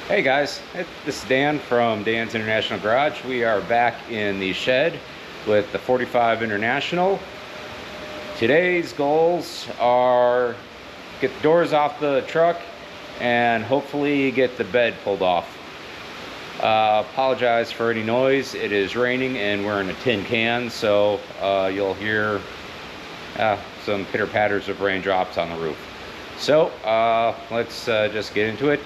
Hey guys, this is Dan from Dan's International Garage. We are back in the shed with the 45 International. Today's goals are get the doors off the truck and hopefully get the bed pulled off. Apologize for any noise. It is raining and we're in a tin can, so you'll hear some pitter patters of raindrops on the roof. So let's just get into it.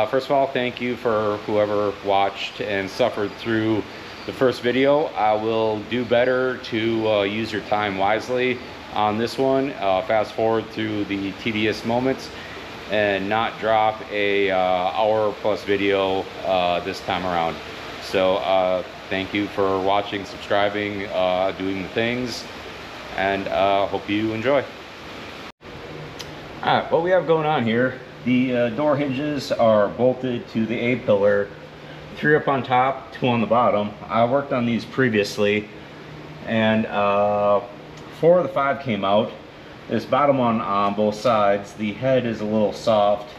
First of all, thank you for whoever watched and suffered through the first video. I will do better to use your time wisely on this one. Fast forward through the tedious moments and not drop a hour plus video this time around. So thank you for watching, subscribing, doing the things, and hope you enjoy. All right, what we have going on here, the door hinges are bolted to the A-pillar, 3 up on top, 2 on the bottom. I worked on these previously, and 4 of the 5 came out. This bottom one on both sides, the head is a little soft,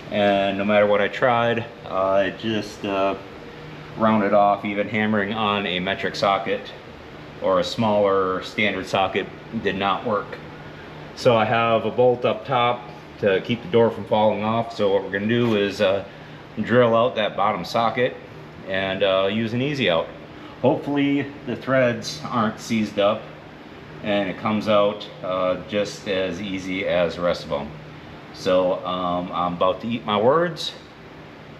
and no matter what I tried, it just rounded off. Even hammering on a metric socket or a smaller standard socket did not work. So I have a bolt up top to keep the door from falling off. So what we're going to do is drill out that bottom socket and use an easy out. Hopefully the threads aren't seized up and it comes out just as easy as the rest of them. So I'm about to eat my words.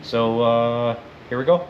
So here we go.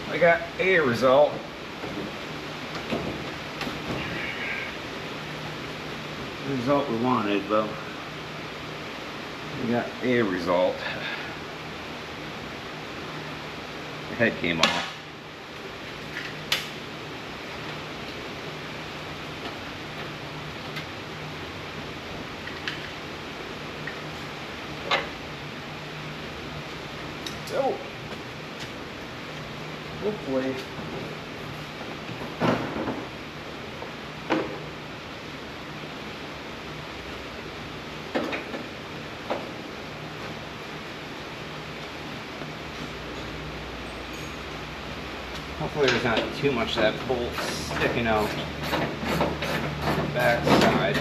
I got a result. The result we wanted, but we got a result. The head came off. So hopefully there's not too much of that bolt sticking out on the back side.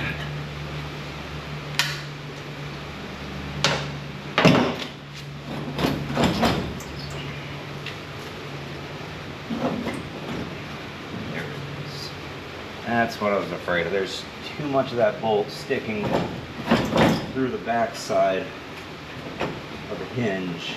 That's what I was afraid of. There's too much of that bolt sticking through the back side of the hinge.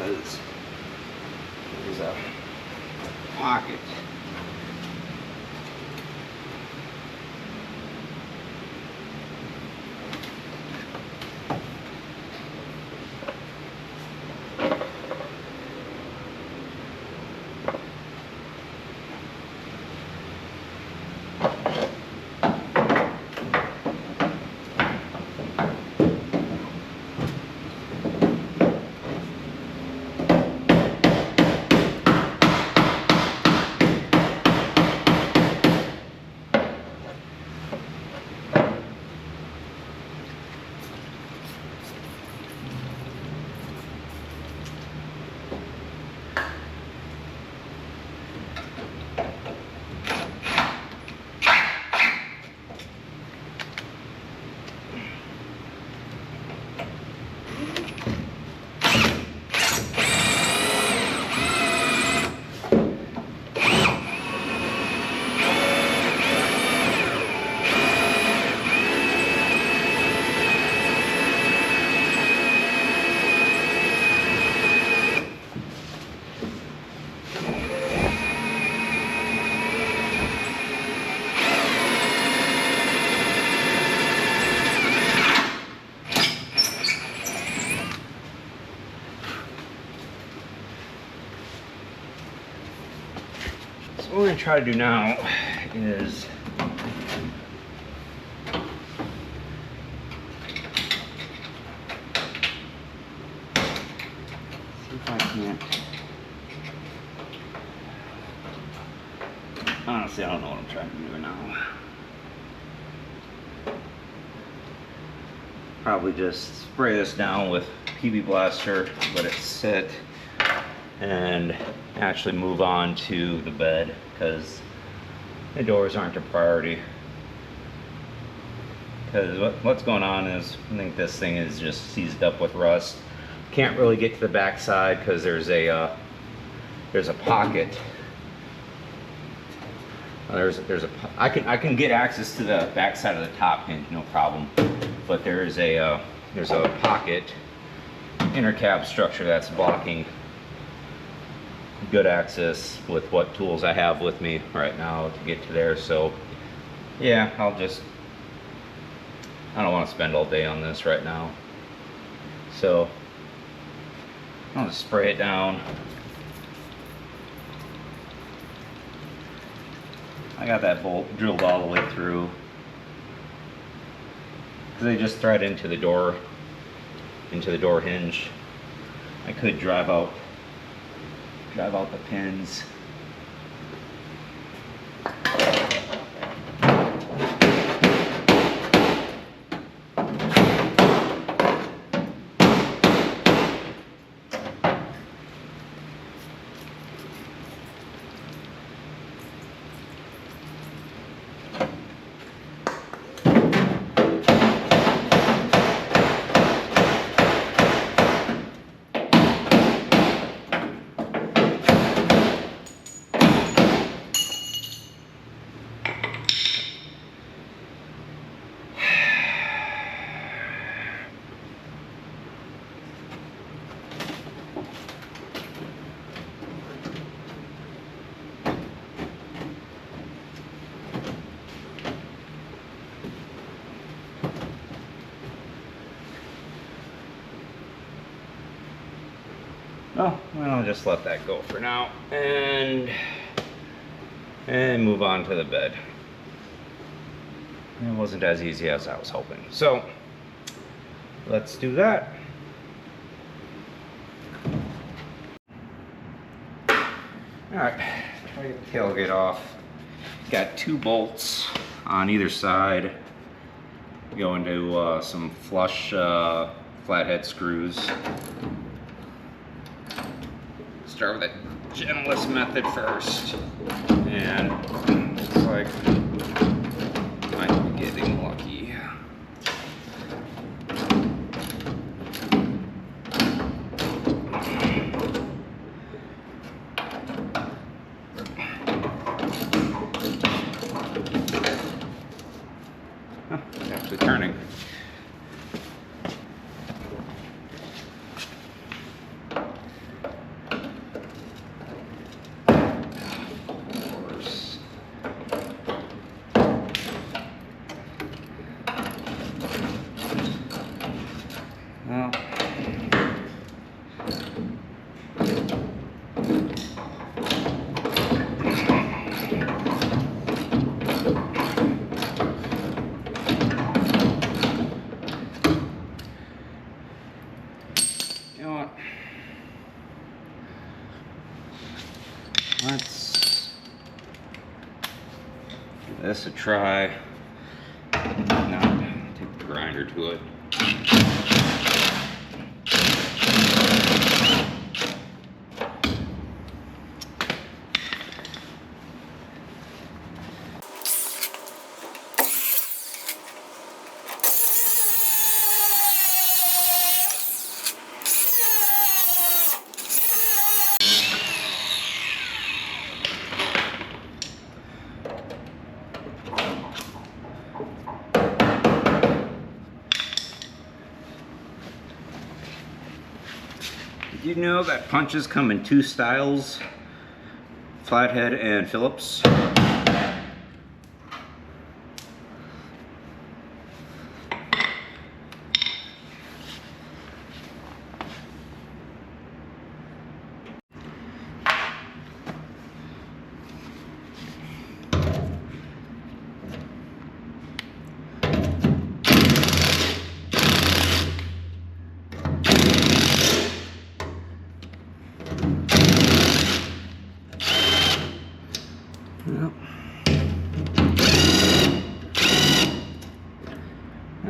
because there's a pocket. What we're going to try to do now is see if I can't. Honestly, I don't know what I'm trying to do now. Probably just spray this down with PB Blaster, let it sit, and actually move on to the bed because the doors aren't a priority. Because what's going on is I think this thing is just seized up with rust. Can't really get to the back side because there's a pocket. I can get access to the back side of the top hinge, no problem. But there's a pocket inner cab structure that's blocking good access with what tools I have with me right now to get to there. So yeah, I don't want to spend all day on this right now. So I'll just spray it down. I got that bolt drilled all the way through because they just thread into the door hinge. I could drive out the pins. Oh, well, I'll just let that go for now and move on to the bed. It wasn't as easy as I was hoping. So let's do that. All right, try to get the tailgate off. Got 2 bolts on either side. Go into some flush flathead screws. Start with the gentlest method first, and looks like I might be getting lucky. Oh, it's actually turning. Give this a try. Now take the grinder to it. Did you know that punches come in two styles? Flathead and Phillips.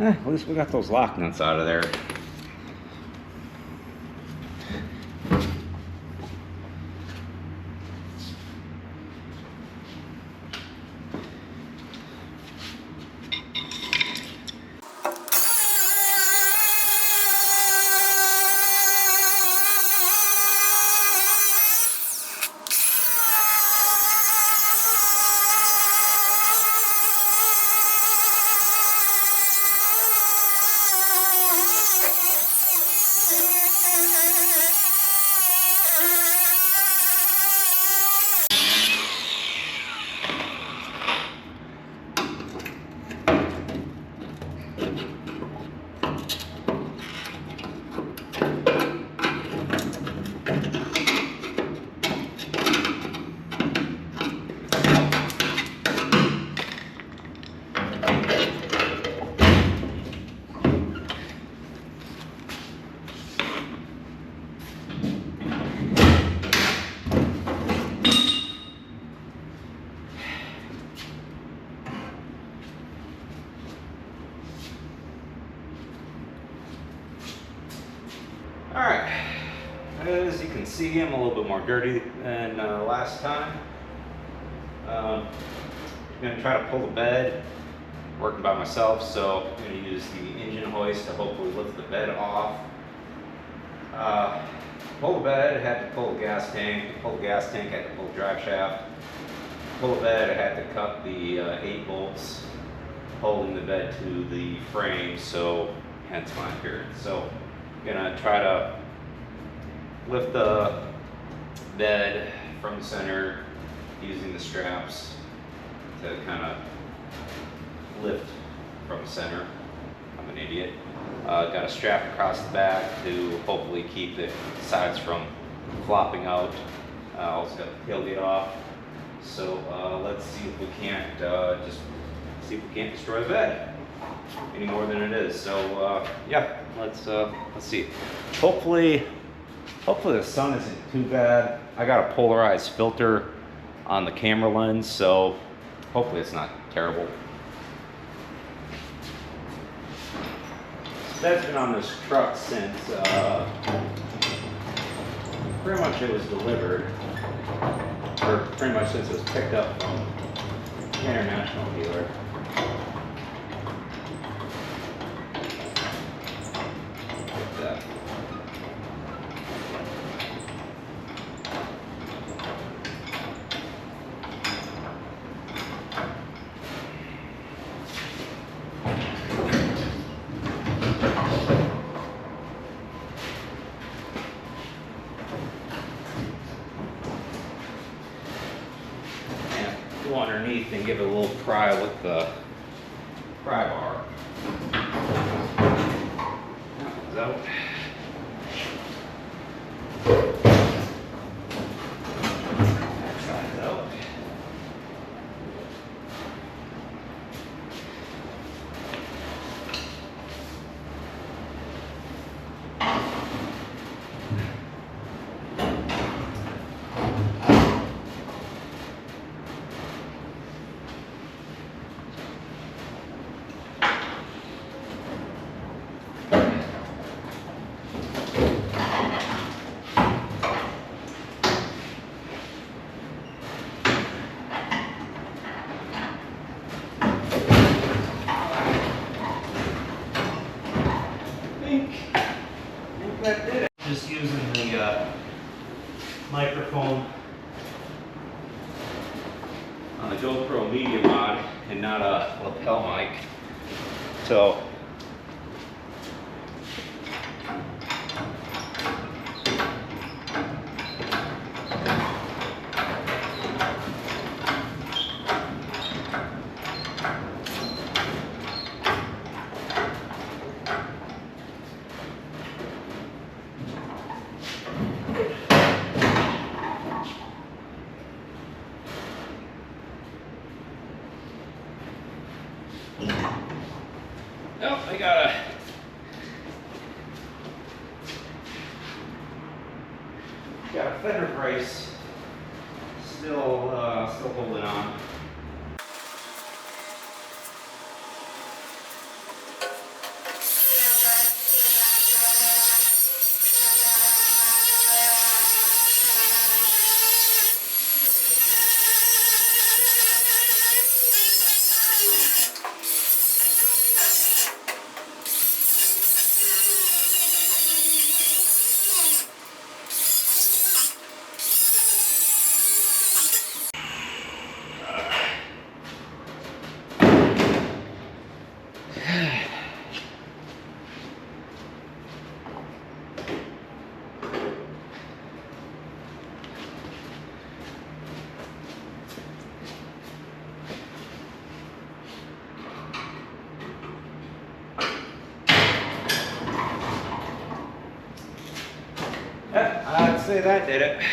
At least we got those lock nuts out of there. Alright, as you can see, I'm a little bit more dirty than last time. I'm going to try to pull the bed, working by myself, so I'm going to use the engine hoist to hopefully lift the bed off. Pull the bed, I had to pull the gas tank. To pull the gas tank, I had to pull the drive shaft. Pull the bed, I had to cut the 8 bolts holding the bed to the frame, so hence my appearance. So gonna try to lift the bed from the center using the straps to kind of lift from the center. I'm an idiot. Got a strap across the back to hopefully keep the sides from flopping out. Also got the tailgate off. So let's see if we can't destroy the bed any more than it is. So yeah, let's see. Hopefully the sun isn't too bad. I got a polarized filter on the camera lens, so hopefully it's not terrible. That's been on this truck since pretty much it was delivered, or pretty much since it was picked up from the international dealer. Like that. Go underneath and give it a little pry with the pry bar. That one's out. That side's out. microphone on the GoPro Media Mod and not a lapel mic. So oh, I got a fender brace still holding on. Yeah, I'd say that did it.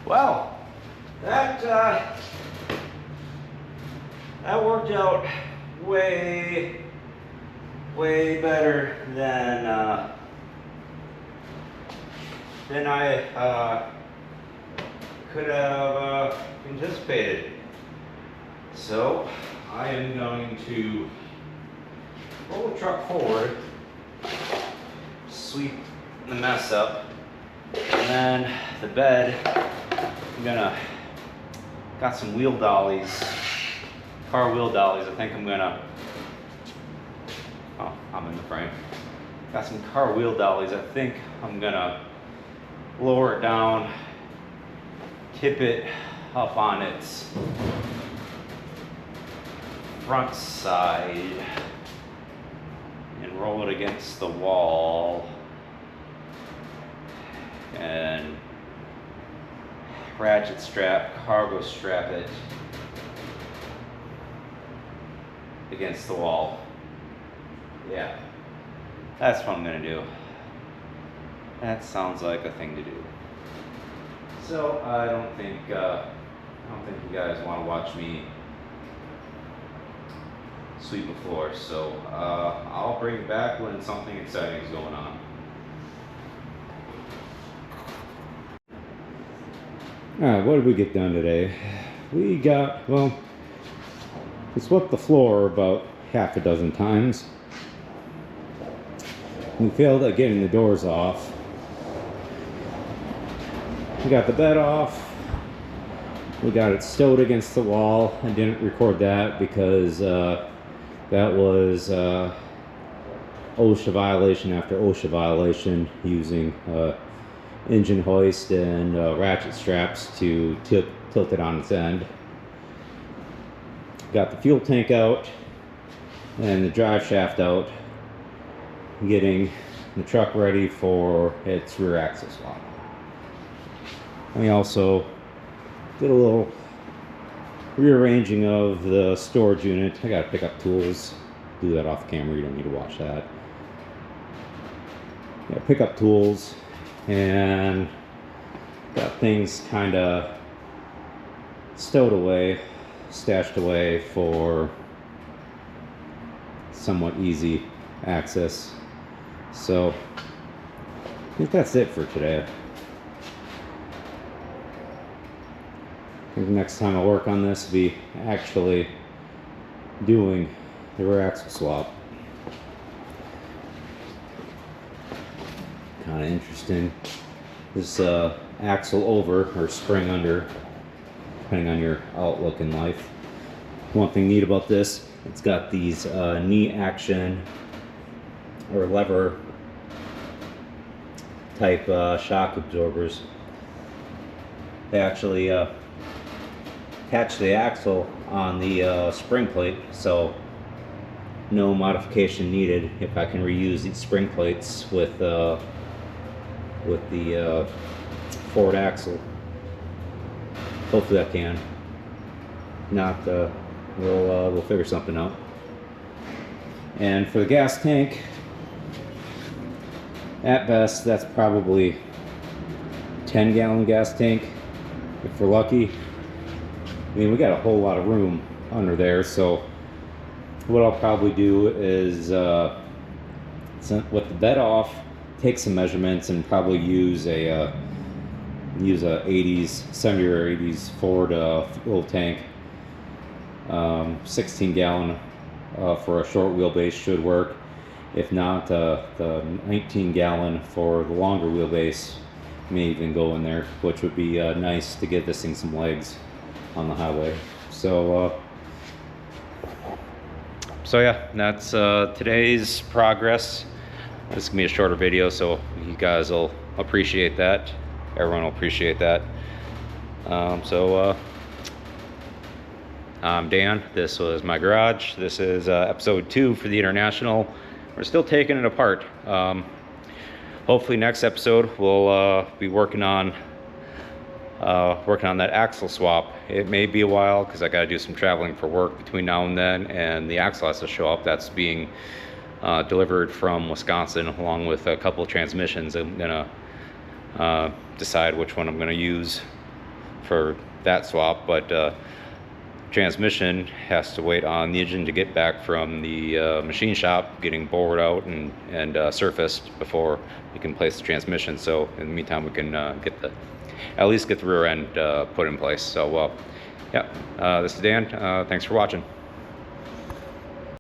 Well, that worked out way better than I could have anticipated. So I am going to roll the truck forward, sweep the mess up, and then the bed. Got some wheel dollies, car wheel dollies. I think I'm gonna, oh, I'm in the frame. Got some car wheel dollies. I think I'm gonna lower it down, tip it up on its front side, and roll it against the wall, and ratchet strap, cargo strap it against the wall. Yeah, that's what I'm gonna do. That sounds like a thing to do. So I don't think you guys want to watch me sweep the floor. So I'll bring it back when something exciting is going on. Alright, what did we get done today? We got, well, we swept the floor about half a dozen times. We failed at getting the doors off. We got the bed off. We got it stowed against the wall. I didn't record that because that was OSHA violation after OSHA violation, using engine hoist and ratchet straps to tilt it on its end. Got the fuel tank out and the drive shaft out, getting the truck ready for its rear axle swap. We also did a little rearranging of the storage unit. I gotta pick up tools. Do that off camera, you don't need to watch that. Yeah, pick up tools and got things kind of stowed away, stashed away for somewhat easy access. So I think that's it for today. I think the next time I work on this will be actually doing the rear axle swap. Kind of interesting. This axle over or spring under, depending on your outlook in life. One thing neat about this, it's got these knee action or lever type shock absorbers. They actually attach the axle on the spring plate, so no modification needed if I can reuse these spring plates with the forward axle. Hopefully I can. Not, we'll figure something out. And for the gas tank, at best that's probably 10-gallon gas tank if we're lucky. I mean, we got a whole lot of room under there, so what I'll probably do is with the bed off, take some measurements and probably use a 70 or 80s Ford fuel tank. 16-gallon for a short wheelbase should work. If not, the 19-gallon for the longer wheelbase may even go in there, which would be nice to give this thing some legs on the highway. So yeah, that's today's progress. This is gonna be a shorter video, so you guys will appreciate that. Everyone will appreciate that. I'm Dan. This was my garage. This is episode 2 for the International. We're still taking it apart. Hopefully next episode we'll be working on that axle swap. It may be a while because I got to do some traveling for work between now and then, and the axle has to show up. That's being delivered from Wisconsin along with a couple of transmissions. I'm gonna decide which one I'm gonna use for that swap, but transmission has to wait on the engine to get back from the machine shop, getting bored out and surfaced before we can place the transmission. So in the meantime, we can at least get the rear end put in place. So yeah, this is Dan. Thanks for watching.